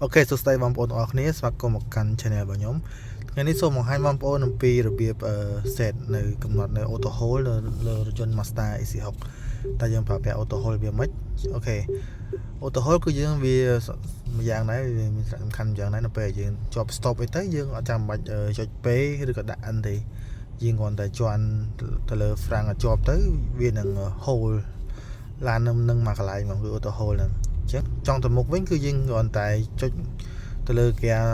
Ok, so stay បងប្អូនទាំងអស់គ្នាស្វាគមន៍មកកាន់ channel របស់ខ្ញុំថ្ងៃនេះសូមបង្ហាញបងប្អូនអំពីរបៀប set នៅកំណត់នៅ auto hold លើរថយន្ត Mazda EC6 តែយើងប្រើប្រាស់ auto hold វាមិនអូខេ auto hold គឺយើងវាមួយយ៉ាងដែរវាមានសារៈសំខាន់យ៉ាងដែរនៅពេលយើងជាប់ stop អីទៅយើងអត់ចាំបាច់ចុច pay ឬក៏ដាក់ N ទេយើងគ្រាន់តែជន់ទៅលើ frank ឲ្យជាប់ទៅវានឹង hold ឡាននឹងមកកន្លែងមកគឺ auto hold ហ្នឹងចឹងចង់ទៅមុខវិញគឺយើងគ្រាន់តែចុចទៅលើ gear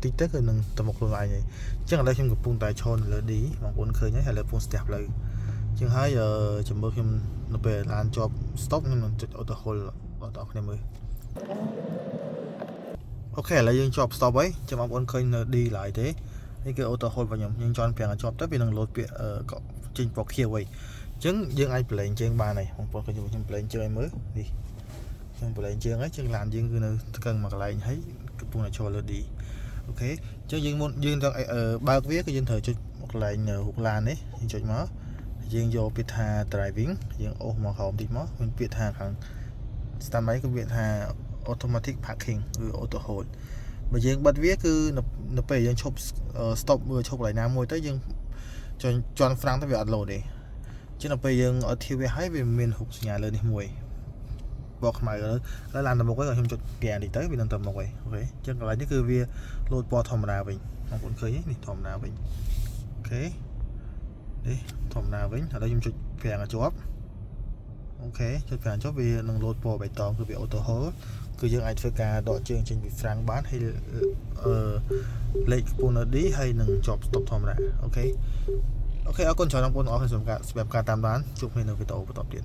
តិចទៅគឺនឹងទៅមុខខ្លួនឯងហើយចឹងឥឡូវខ្ញុំកំពុងតែឈរនៅលើ D បងប្អូនឃើញហើយឥឡូវកំពុងស្ទះផ្លូវចឹងហើយចាំមើលខ្ញុំនៅពេលឡានជាប់ stop ខ្ញុំនឹងចុច auto hold បងប្អូនគ្នាមើលអូខេឥឡូវយើងជាប់ stop ហើយចាំបងប្អូនឃើញនៅ D ឡើយទេនេះគឺ auto hold របស់ខ្ញុំយើងចន់ប្រាំងឲ្យជាប់ទៅវានឹងលោតពាក្យចេញពណ៌ខៀវហើយចឹងយើងអាចប្រឡែងជើងបានហើយបងប្អូនឃើញខ្ញុំប្រឡែងជើងឲ្យមើលនេះខ្ញុំប្រឡែងជើងហើយជើងឡានយើងគឺនៅស្កឹងមកកន្លែងហើយកំពុងតែឈរលើ D អូខេចឹងយើងមុនយើងចង់បើកវាគឺយើងត្រូវចុចមកកន្លែងរូបឡាននេះយើងចុចមកយើងយកពាក្យថា driving យើងអូសមកក្រោមតិចមកមានពាក្យថាខាង standby គឺពាក្យថា automatic parking ឬ auto hold បើយើងបិទវាគឺនៅពេលយើងឈប់ stop មើលឈប់កន្លែងណាមួយទៅយើងជន់ frank ទៅវាអត់ load ទេចឹងដល់ពេលយើងអត់ធៀបវាហើយវាមានរូបសញ្ញាលើនេះមួយបកខ្មៅហើយឡានទៅមុខហើយខ្ញុំចុច gear នេះទៅវានឹងទៅមុខហើយអូខេចឹងកន្លែងនេះគឺវាលោតពណ៌ធម្មតាវិញបងប្អូនឃើញនេះធម្មតាវិញអូខេនេះធម្មតាវិញឥឡូវខ្ញុំចុចប្រាំងឲ្យជាប់អូខេចុចប្រាំងជាប់វានឹងលោតពណ៌បៃតងគឺវា auto hold គឺយើងអាចធ្វើការដកជើងចេញពី frank បានហើយលេខខ្ពស់នៅ D ហើយនឹងជាប់ stop ធម្មតាអូខេអរគុណច្រើនបងប្អូនអរគុណសម្រាប់ការតាមដានជួបគ្នានៅវីដេអូបន្តទៀត